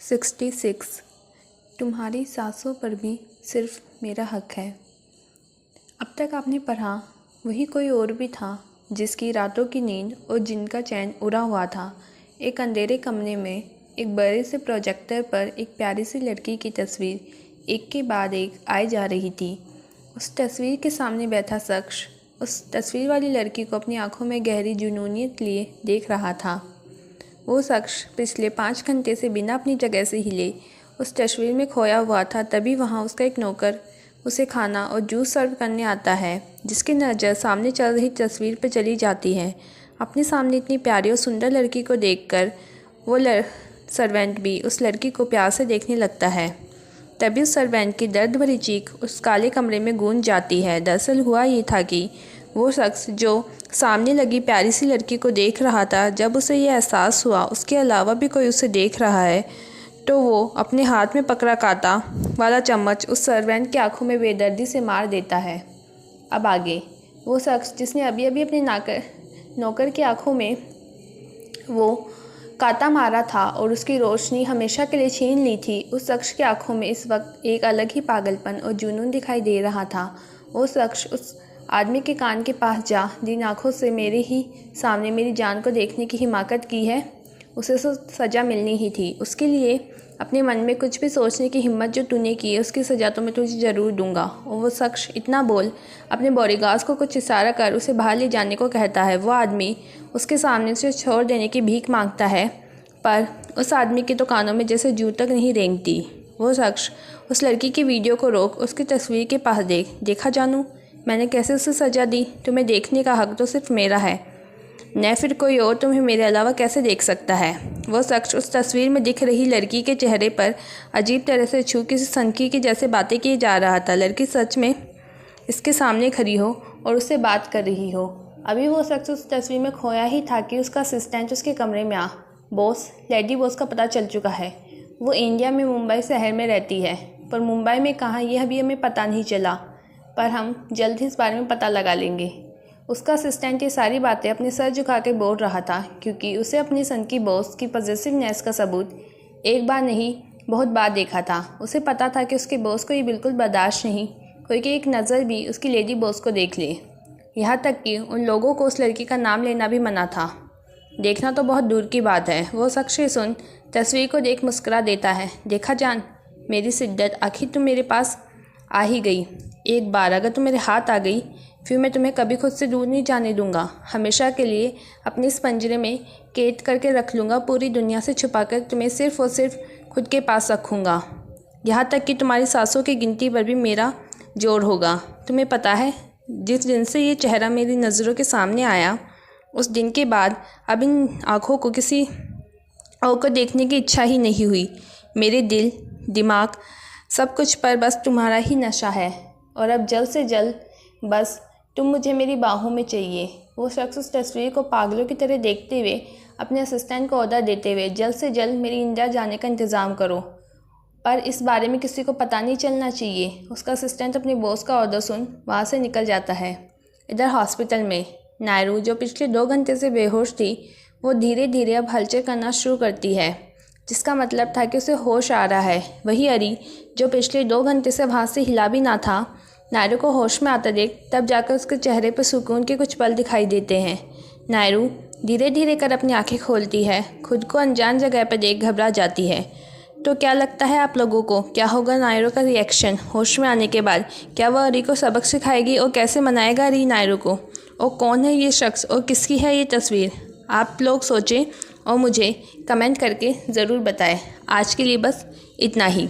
66 तुम्हारी सांसों पर भी सिर्फ मेरा हक है। अब तक आपने पढ़ा वही कोई और भी था जिसकी रातों की नींद और जिनका चैन उड़ा हुआ था। एक अंधेरे कमरे में एक बड़े से प्रोजेक्टर पर एक प्यारी सी लड़की की तस्वीर एक के बाद एक आई जा रही थी। उस तस्वीर के सामने बैठा शख्स उस तस्वीर वाली लड़की को अपनी आंखों में गहरी जुनूनियत लिए देख रहा था। वो शख्स पिछले 5 घंटे से बिना अपनी जगह से हिले उस तस्वीर में खोया हुआ था। तभी वहाँ उसका एक नौकर उसे खाना और जूस सर्व करने आता है, जिसकी नज़र सामने चल रही तस्वीर पर चली जाती है। अपने सामने इतनी प्यारी और सुंदर लड़की को देखकर वो सर्वेंट भी उस लड़की को प्यार से देखने लगता है। तभी उस सर्वेंट की दर्द भरी चीख उस काले कमरे में गूंज जाती है। दरअसल हुआ ये था कि वो शख्स जो सामने लगी प्यारी सी लड़की को देख रहा था, जब उसे ये एहसास हुआ उसके अलावा भी कोई उसे देख रहा है, तो वो अपने हाथ में पकड़ा कांटा वाला चम्मच उस सर्वेंट की आंखों में बेदर्दी से मार देता है। अब आगे वो शख्स जिसने अभी अभी अपने नौकर की आंखों में वो कांटा मारा था और उसकी रोशनी हमेशा के लिए छीन ली थी, उस शख्स की आंखों में इस वक्त एक अलग ही पागलपन और जुनून दिखाई दे रहा था। वो शख्स उस आदमी के कान के पास जा जिन आँखों से मेरे ही सामने मेरी जान को देखने की हिमाकत की है, उसे सज़ा मिलनी ही थी। उसके लिए अपने मन में कुछ भी सोचने की हिम्मत जो तूने की है, उसकी सज़ा तो मैं तुझे ज़रूर दूंगा। और वो शख्स इतना बोल अपने बॉडीगार्ड्स को कुछ इशारा कर उसे बाहर ले जाने को कहता है। वो आदमी उसके सामने से छोड़ देने की भीख मांगता है, पर उस आदमी के तो कानों में जैसे जू तक नहीं रेंगती। वो शख्स उस लड़की की वीडियो को रोक उसकी तस्वीर के पास देखा जानू, मैंने कैसे उसे सज़ा दी? तुम्हें देखने का हक तो सिर्फ मेरा है, न फिर कोई और तुम्हें मेरे अलावा कैसे देख सकता है। वो शख्स उस तस्वीर में दिख रही लड़की के चेहरे पर अजीब तरह से छू किसी सनकी की जैसे बातें किए जा रहा था। लड़की सच में इसके सामने खड़ी हो और उससे बात कर रही हो। अभी वो शख्स उस तस्वीर में खोया ही था कि उसका असिस्टेंट उसके कमरे में लेडी बॉस का पता चल चुका है। वो इंडिया में मुंबई शहर में रहती है, पर मुंबई में कहाँ ये अभी हमें पता नहीं चला, पर हम जल्द ही इस बारे में पता लगा लेंगे। उसका असिस्टेंट ये सारी बातें अपने सर झुका के बोल रहा था, क्योंकि उसे अपनी सन की बॉस की पॉजिटिवनेस का सबूत एक बार नहीं बहुत बार देखा था। उसे पता था कि उसके बॉस को ये बिल्कुल बर्दाश्त नहीं कोई कि एक नज़र भी उसकी लेडी बॉस को देख ले। यहाँ तक कि उन लोगों को उस लड़की का नाम लेना भी मना था, देखना तो बहुत दूर की बात है। वो शख्स सुन तस्वीर को देख मुस्कुरा देता है। देखा जान, मेरी शिद्दत, आखिर तुम मेरे पास आ ही गई। एक बार अगर तुम मेरे हाथ आ गई, फिर मैं तुम्हें कभी खुद से दूर नहीं जाने दूंगा। हमेशा के लिए अपने इस पंजरे में कैद करके रख लूँगा। पूरी दुनिया से छुपाकर तुम्हें सिर्फ़ और सिर्फ खुद के पास रखूँगा। यहाँ तक कि तुम्हारी सांसों की गिनती पर भी मेरा जोर होगा। तुम्हें पता है, जिस दिन से ये चेहरा मेरी नज़रों के सामने आया, उस दिन के बाद अब इन आँखों को किसी और को देखने की इच्छा ही नहीं हुई। मेरे दिल, दिमाग, सब कुछ पर बस तुम्हारा ही नशा है, और अब जल्द से जल्द बस तुम मुझे मेरी बाहों में चाहिए। वो शख्स उस तस्वीर को पागलों की तरह देखते हुए अपने असिस्टेंट को ऑर्डर देते हुए, जल्द से जल्द मेरी इंडिया जाने का इंतज़ाम करो, पर इस बारे में किसी को पता नहीं चलना चाहिए। उसका असिस्टेंट अपने बॉस का ऑर्डर सुन वहाँ से निकल जाता है। इधर हॉस्पिटल में नायरू, जो पिछले 2 घंटे से बेहोश थी, वो धीरे धीरे अब हलचल करना शुरू करती है, जिसका मतलब था कि उसे होश आ रहा है। वही अरी, जो पिछले 2 घंटे से वहाँ से हिला भी ना था, नायरू को होश में आता देख तब जाकर उसके चेहरे पर सुकून के कुछ पल दिखाई देते हैं। नायरू धीरे धीरे कर अपनी आंखें खोलती है, खुद को अनजान जगह पर देख घबरा जाती है। तो क्या लगता है आप लोगों को, क्या होगा नायरू का रिएक्शन होश में आने के बाद? क्या वह अरी को सबक सिखाएगी और कैसे मनाएगा अरी नायरू को? और कौन है ये शख्स और किसकी है ये तस्वीर? आप लोग सोचें और मुझे कमेंट करके ज़रूर बताएं। आज के लिए बस इतना ही।